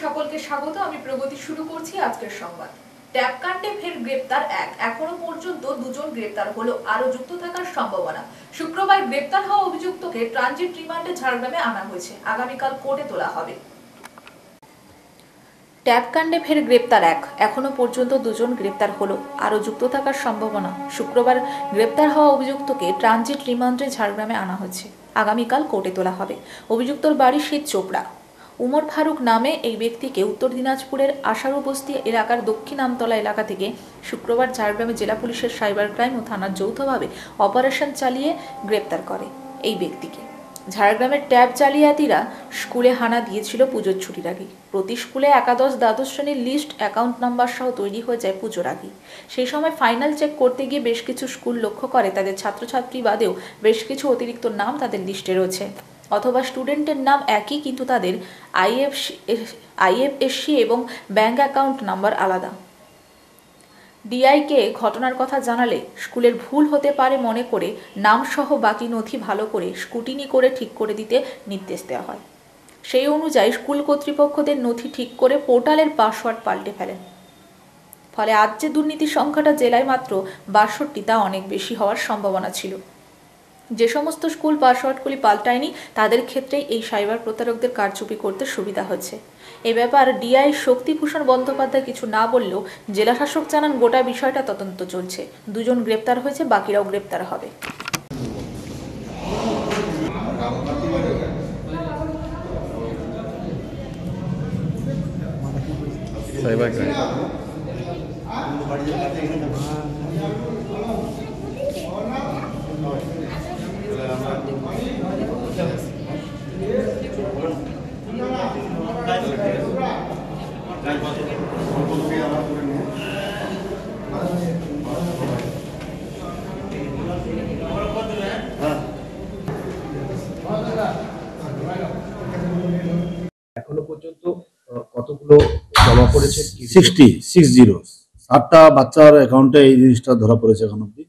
সকলকে স্বাগত। আমি প্রগতি শুরু করছি আজকের সংবাদ। ট্যাব কাণ্ডে ফের গ্রেপ্তার এক, এখনো পর্যন্ত দুজন গ্রেপ্তার হলো, আরো যুক্ত থাকার সম্ভাবনা। শুক্রবার গ্রেপ্তার হওয়া অভিযুক্তকে ট্রানজিট রিমান্ডে ঝাড়গ্রামে আনা হয়েছে, আগামীকাল কোর্টে তোলা হবে। ট্যাব কাণ্ডে ফের গ্রেপ্তার এক, এখনো পর্যন্ত দুজন গ্রেপ্তার হলো, আরও যুক্ত থাকার সম্ভাবনা। শুক্রবার গ্রেপ্তার হওয়া অভিযুক্তকে ট্রানজিট রিমান্ডে ঝাড়গ্রামে আনা হয়েছে, আগামীকাল কোর্টে তোলা হবে। অভিযুক্তর বাড়ি শীত চোপড়া। উমর ফারুক নামে এই ব্যক্তিকে উত্তর দিনাজপুরের আশারু বস্তি এলাকার দক্ষিণ আমতলা এলাকা থেকে শুক্রবার ঝাড়গ্রামে জেলা পুলিশের সাইবার ক্রাইম ও থানার যৌথভাবে অপারেশন চালিয়ে গ্রেপ্তার করে এই ব্যক্তিকে। ঝাড়গ্রামের ট্যাব জালিয়াতিরা স্কুলে হানা দিয়েছিল পুজোর ছুটির আগে। প্রতি স্কুলে একাদশ দ্বাদশ শ্রেণীর লিস্ট, অ্যাকাউন্ট নাম্বার সহ তৈরি হয়ে যায় পুজোর আগে। সেই সময় ফাইনাল চেক করতে গিয়ে বেশ কিছু স্কুল লক্ষ্য করে তাদের ছাত্রছাত্রী বাদেও বেশ কিছু অতিরিক্ত নাম তাদের লিস্টে রয়েছে, অথবা স্টুডেন্টের নাম একই কিন্তু তাদের আইএফএসসি এবং ব্যাংক অ্যাকাউন্ট নাম্বার আলাদা। ডিআইকে ঘটনার কথা জানালে স্কুলের ভুল হতে পারে মনে করে নামসহ বাকি নথি ভালো করে স্কুটিনি করে ঠিক করে দিতে নির্দেশ দেওয়া হয়। সেই অনুযায়ী স্কুল কর্তৃপক্ষদের নথি ঠিক করে পোর্টালের পাসওয়ার্ড পাল্টে ফেলেন। ফলে আজ যে দুর্নীতির সংখ্যাটা জেলায় মাত্র ৬২, তা অনেক বেশি হওয়ার সম্ভাবনা ছিল। যে সমস্ত স্কুল পাসওয়ার্ডগুলি পাল্টায়নি তাদের ক্ষেত্রেই এই সাইবার প্রতারকদের কারচুপি করতে সুবিধা হচ্ছে। এ ব্যাপার ডিআই শক্তিভূষণ বন্দ্যোপাধ্যায় কিছু না বললেও জেলাশাসক জানান গোটা বিষয়টা তদন্ত চলছে। দুজন গ্রেপ্তার হয়েছে, বাকিরাও গ্রেপ্তার হবে। এখনো পর্যন্ত কতগুলো জমা পড়েছে? 60 বাচ্চার অ্যাকাউন্টে এই জিনিসটা ধরা পড়েছে এখন অব্দি,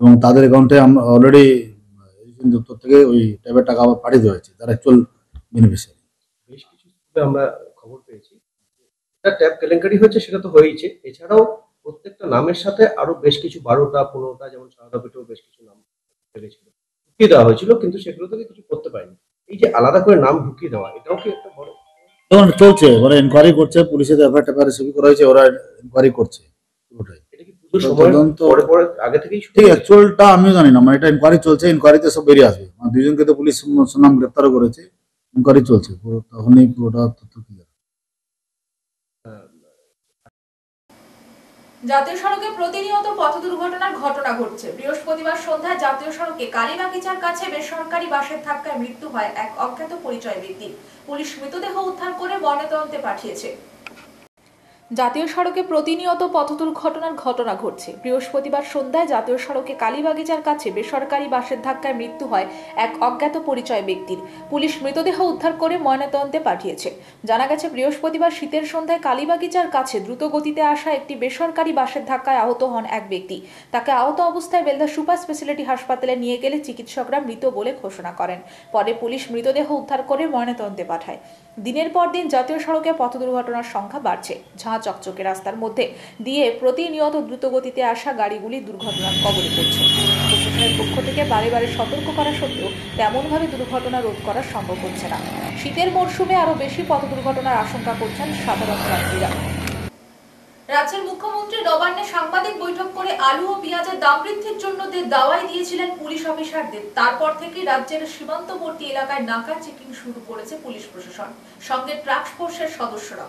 এবং তাদের অ্যাকাউন্টে আমরা অলরেডি দপ্তর থেকে ওই ট্যাবের টাকা আবার পাঠিয়ে দেওয়া হয়েছে, তার অ্যাকচুয়াল বেনিফিশিয়ারি। বেশ কিছু স্কুলে আমরা খবর পেয়েছি এটা ট্যাব কেলেঙ্কারি হয়েছে, সেটা তো হয়েইছে। এছাড়াও প্রত্যেকটা নামের সাথে আরো বেশ কিছু 12টা 15টা, যেমন সারদাপেটেও বেশ কিছু নাম লেগেছিল, ঢুকিয়ে দেওয়া হয়েছিল, কিন্তু সেগুলো থেকে কিছু করতে পারেনি। এই যে আলাদা করে নাম ঢুকিয়ে দেওয়া, এটাও কি একটা বড়? তখন চলছে, ওরা এনকোয়ারি করছে, পুলিশের এফআইআর রিসিভ করা হয়েছে, ওরা এনকোয়ারি করছে। ওটাই এটা কি পুজোর সময় পরে আগে থেকেই ঠিক, অ্যাকচুয়ালটা আমিও জানি না, মানে এটা এনকোয়ারি চলছে, এনকোয়ারিতে সব বেরিয়ে আসবে। মানে দুজনকে তো পুলিশ নাম গ্রেপ্তারও করেছে, এনকোয়ারি চলছে, পুরো তখনই পুরোটা তথ্য ক্লিয়ার। জাতীয় সড়কে প্রতিনিয়ত পথ দুর্ঘটনার ঘটনা ঘটছে। বৃহস্পতিবার সন্ধ্যায় জাতীয় সড়কে কালীবাগিচার কাছে বেসরকারি বাসের ধাক্কায় মৃত্যু হয় এক অজ্ঞাত পরিচয় ব্যক্তি। পুলিশ মৃতদেহ উদ্ধার করে ময়নাতদন্তে পাঠিয়েছে। জাতীয় সড়কে প্রতিনিয়ত পথ দুর্ঘটনার ঘটনা ঘটছে। বৃহস্পতিবার সন্ধ্যায় জাতীয় সড়কে কালীবাগিচার কাছে বেসরকারি বাসের ধাক্কায় মৃত্যু হয় এক অজ্ঞাত পরিচয় ব্যক্তির। পুলিশ মৃতদেহ উদ্ধার করে ময়নাতদন্তে পাঠিয়েছে। জানা গেছে, বৃহস্পতিবার শীতের সন্ধ্যায় কালীবাগিচার কাছে দ্রুত গতিতে আসা একটি বেসরকারি বাসের ধাক্কায় আহত হন এক ব্যক্তি। তাকে আহত অবস্থায় বেলদা সুপার স্পেশালিটি হাসপাতালে নিয়ে গেলে চিকিৎসকরা মৃত বলে ঘোষণা করেন। পরে পুলিশ মৃতদেহ উদ্ধার করে ময়নাতদন্তে পাঠায়। দিনের পর দিন জাতীয় সড়কে পথ দুর্ঘটনার সংখ্যা বাড়ছে। চকচকে রাস্তার মধ্যে দিয়ে প্রতিনিয়ত দ্রুতগতিতে আসা গাড়িগুলি দুর্ঘটনার কবলে পড়ছে। প্রশাসনের পক্ষ থেকে বারে বারে সতর্ক করা সত্ত্বেও তেমনভাবে দুর্ঘটনা রোধ করা সম্ভব হচ্ছে না। শীতের মরশুমে আরো বেশি পথ দুর্ঘটনার আশঙ্কা করছেন সাধারণ যাত্রীরা। রাজ্যের মুখ্যমন্ত্রী নবান্নে সাংবাদিক বৈঠক করে আলু ও পেঁয়াজের দাম বৃদ্ধির জন্য যে দাওয়াই দিয়েছিলেন পুলিশ অফিসারদের, তারপর থেকে রাজ্যের সীমান্তবর্তী এলাকায় নাকা চেকিং শুরু করেছে পুলিশ প্রশাসন, সঙ্গে টাস্ক ফোর্সের সদস্যরা।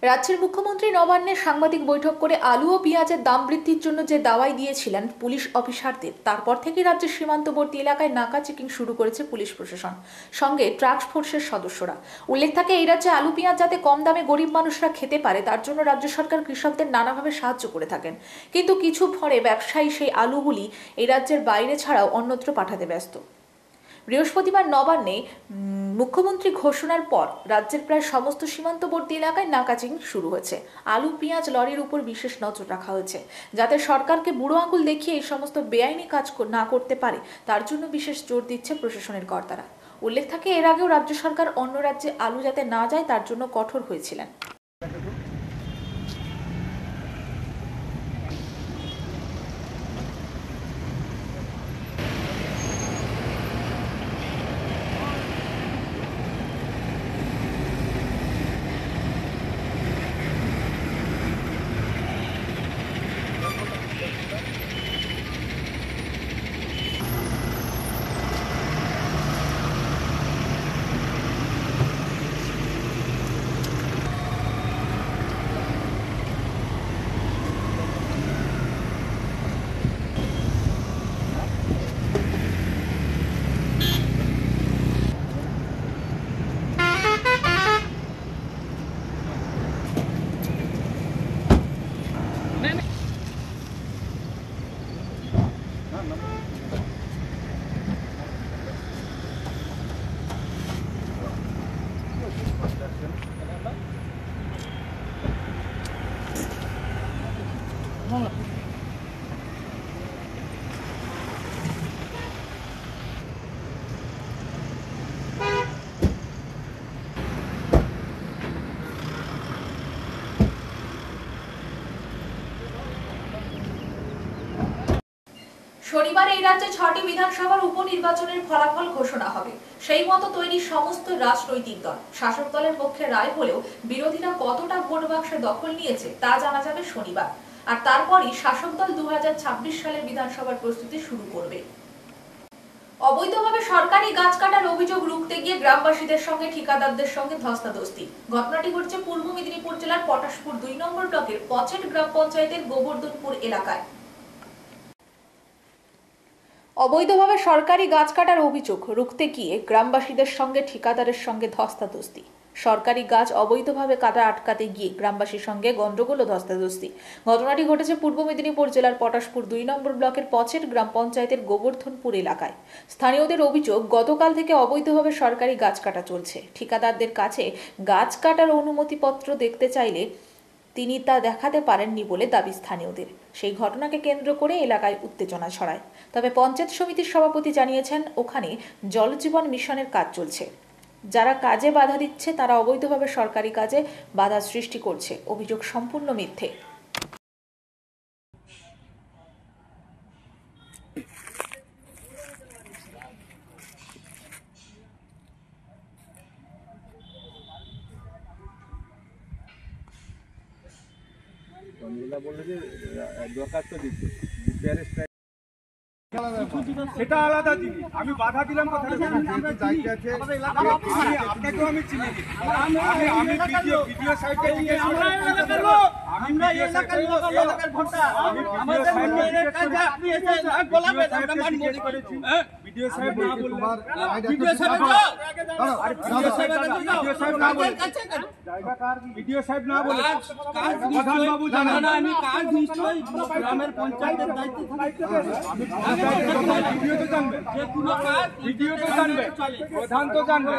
রাজ্যের মুখ্যমন্ত্রী নবান্নে সাংবাদিক বৈঠক করে আলু ও পেঁয়াজের দাম বৃদ্ধির জন্য যে দাওয়াই দিয়েছিলেন পুলিশ অফিসারদের, তারপর থেকে রাজ্যের সীমান্তবর্তী এলাকায় নাকা চেকিং শুরু করেছে পুলিশ প্রশাসন, সঙ্গে টাস্ক ফোর্সের সদস্যরা। উল্লেখ থাকে, এই রাজ্যে আলু পেঁয়াজ যাতে কম দামে গরিব মানুষরা খেতে পারে তার জন্য রাজ্য সরকার কৃষকদের নানাভাবে সাহায্য করে থাকেন। কিন্তু কিছু ফরে ব্যবসায়ী সেই আলুগুলি এই রাজ্যের বাইরে ছাড়াও অন্যত্র পাঠাতে ব্যস্ত। বৃহস্পতিবার নবান্নে মুখ্যমন্ত্রী ঘোষণার পর রাজ্যের প্রায় সমস্ত সীমান্তবর্তী এলাকায় নাকা চেকিং শুরু হয়েছে। আলু পেঁয়াজ লরির উপর বিশেষ নজর রাখা হয়েছে, যাতে সরকারকে বুড়ো আঙুল দেখিয়ে এই সমস্ত বেআইনি কাজ না করতে পারে, তার জন্য বিশেষ জোর দিচ্ছে প্রশাসনের কর্তারা। উল্লেখ থাকে এর আগেও রাজ্য সরকার অন্য রাজ্যে আলু যাতে না যায় তার জন্য কঠোর হয়েছিলেন। শনিবার এই রাজ্যে 6টি বিধানসভার উপনির্বাচনের ফলাফল ঘোষণা হবে। সেই মতো তৈরি সমস্ত রাজনৈতিক দল। শাসক দলের পক্ষে রায় হলেও বিরোধীরা কতটা ভোট বাক্সে দখল নিয়েছে তা জানা যাবে শনিবার। আর তারপরই শাসক দল 2026 সালের বিধানসভার প্রস্তুতি শুরু করবে। অবৈধভাবে সরকারি গাছ কাটার অভিযোগ রুখতে গিয়ে গ্রামবাসীদের সঙ্গে ঠিকাদারদের সঙ্গে ধস্তাধস্তি। ঘটনাটি ঘটছে পূর্ব মেদিনীপুর জেলার পটাশপুর 2 নম্বর ব্লকের পচেট গ্রাম পঞ্চায়েতের গোবর্ধনপুর এলাকায়। অবৈধভাবে সরকারি গাছ কাটার অভিযোগ রুখতে গিয়ে গ্রামবাসীদের সঙ্গে ঠিকাদারের সঙ্গে ধস্তাধস্তি। সরকারি গাছ অবৈধভাবে কাটা আটকাতে গিয়ে গ্রামবাসীর সঙ্গে গন্ডগোল ও ধস্তাধস্তি। ঘটনাটি ঘটেছে পূর্ব মেদিনীপুর জেলার পটাশপুর 2 নম্বর ব্লকের পচেট গ্রাম পঞ্চায়েতের গোবর্ধনপুর এলাকায়। স্থানীয়দের অভিযোগ, গতকাল থেকে অবৈধভাবে সরকারি গাছ কাটা চলছে। ঠিকাদারদের কাছে গাছ কাটার অনুমতিপত্র দেখতে চাইলে তিনি তা দেখাতে পারেননি বলে দাবি স্থানীয়দের। সেই ঘটনাকে কেন্দ্র করে এলাকায় উত্তেজনা ছড়ায়। তবে পঞ্চায়েত সমিতির সভাপতি জানিয়েছেন ওখানে জলজীবন মিশনের কাজ চলছে। যারা কাজে বাধা দিচ্ছে তারা অবৈধভাবে সরকারি কাজে বাধা সৃষ্টি করছে। অভিযোগ সম্পূর্ণ মিথ্যে। সেটা আলাদা জিনিস। আমি বাধা দিলাম আপনাকেও আমি চিনি। আমি ভিডিও সাইটে ভিডিও সাহেব না বললেন, ভিডিও সাহেব না বলে প্রধানবাবু জানান। আমি কাজ নিশ্চয়ই গ্রামের পঞ্চায়েতের দায়িত্বে ভিডিও তো জানবে, ভিডিও তো জানবে, প্রধান তো জানবে,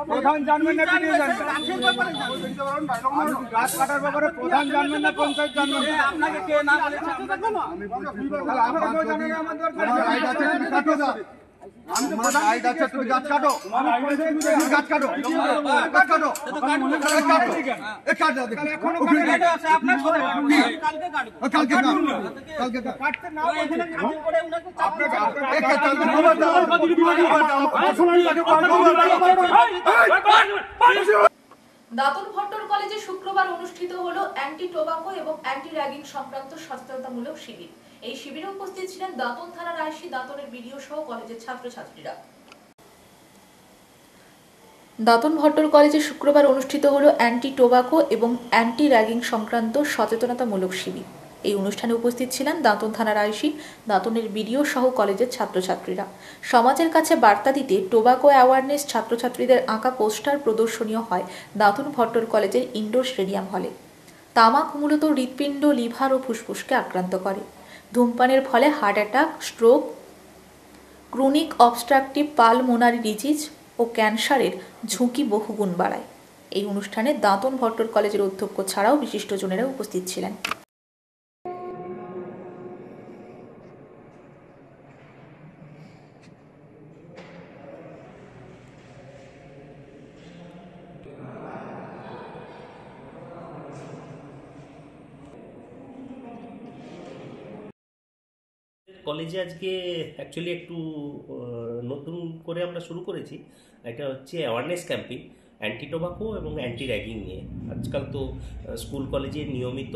প্রধান জানবেন না ভিডিও জানবে। গাছ কাটার ব্যাপারে প্রধান জানবেন না পঞ্চায়েত জানবেন না। আপনাকে কে না বলেছে আমাকে জানানো আমার দরকার। আমি তো প্রধান গাছ তুমি গাছ কাটো, গাছ কাটো, গাছ কাটো, কালকে কাটতে না দাতন ভট্টর কলেজে শুক্রবার অনুষ্ঠিত হলো অ্যান্টি টোবাকো এবং অ্যান্টি র্যাগিং সংক্রান্ত সচেতনতামূলক শিবির। এই শিবিরে উপস্থিত ছিলেন দাতন থানার আইসি, দাতনের বিডিও সহ কলেজের ছাত্রছাত্রীরা। দাতন ভট্টর কলেজে শুক্রবার অনুষ্ঠিত হলো অ্যান্টি টোবাকো এবং অ্যান্টি র্যাগিং সংক্রান্ত সচেতনতামূলক শিবির। এই অনুষ্ঠানে উপস্থিত ছিলেন দাতন থানার আইসি, দাতনের বিডিও সহ কলেজের ছাত্রছাত্রীরা। সমাজের কাছে বার্তা দিতে টোবাকো অ্যাওয়ারনেস ছাত্রছাত্রীদের আঁকা পোস্টার প্রদর্শনীয় হয় দাতন ভট্টর কলেজের ইনডোর স্টেডিয়াম হলে। তামাক মূলত হৃৎপিণ্ড, লিভার ও ফুসফুসকে আক্রান্ত করে। ধূমপানের ফলে heart attack, stroke, chronic obstructive pulmonary disease ও ক্যান্সারের ঝুঁকি বহুগুণ বাড়ায়। এই অনুষ্ঠানে দাতন ভট্টর কলেজের অধ্যক্ষ ছাড়াও বিশিষ্টজনেরা উপস্থিত ছিলেন। কলেজে আজকে অ্যাকচুয়ালি একটু নতুন করে আমরা শুরু করেছি। এটা হচ্ছে অ্যাওয়ারনেস ক্যাম্পেইন অ্যান্টি টোবাকো এবং অ্যান্টি র্যাগিং নিয়ে। আজকাল তো স্কুল কলেজে নিয়মিত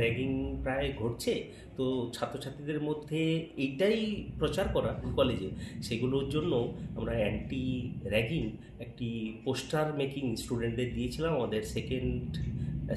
র্যাগিং প্রায় ঘটছে, তো ছাত্রছাত্রীদের মধ্যে এইটাই প্রচার করা কলেজে, সেগুলোর জন্য আমরা অ্যান্টি র্যাগিং একটি পোস্টার মেকিং স্টুডেন্টদের দিয়েছিলাম। আমাদের সেকেন্ড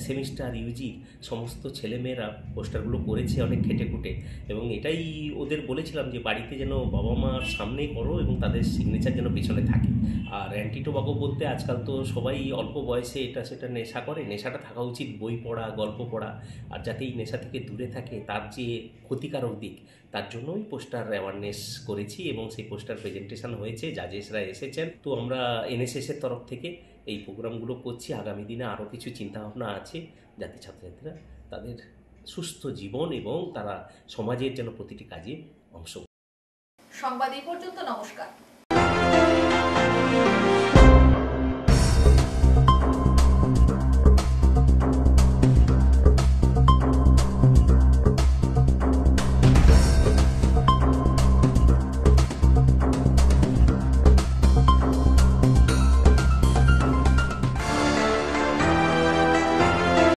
সেমিস্টার ইউজির সমস্ত ছেলেমেয়েরা পোস্টারগুলো করেছে অনেক খেটে খুঁটে, এবং এটাই ওদের বলেছিলাম যে বাড়িতে যেন বাবা মার সামনেই করো এবং তাদের সিগনেচার যেন পেছনে থাকে। আর অ্যান্টি টোবাকো বলতে আজকাল তো সবাই অল্প বয়সে এটা সেটা নেশা করে, নেশাটা থাকা উচিত বই পড়া, গল্প পড়া, আর যাতে এই নেশা থেকে দূরে থাকে তার যে ক্ষতিকারক দিক তার জন্যই পোস্টার অ্যাওয়ারনেস করেছি এবং সেই পোস্টার প্রেজেন্টেশন হয়েছে, জাজেসরা এসেছেন। তো আমরা এনএসএসের তরফ থেকে এই প্রোগ্রামগুলো করছি। আগামী দিনে আরও কিছু চিন্তাভাবনা আছে যাতে ছাত্রছাত্রীরা তাদের সুস্থ জীবন এবং তারা সমাজের যেন প্রতিটি কাজে অংশ। সংবাদ এই পর্যন্ত। নমস্কার।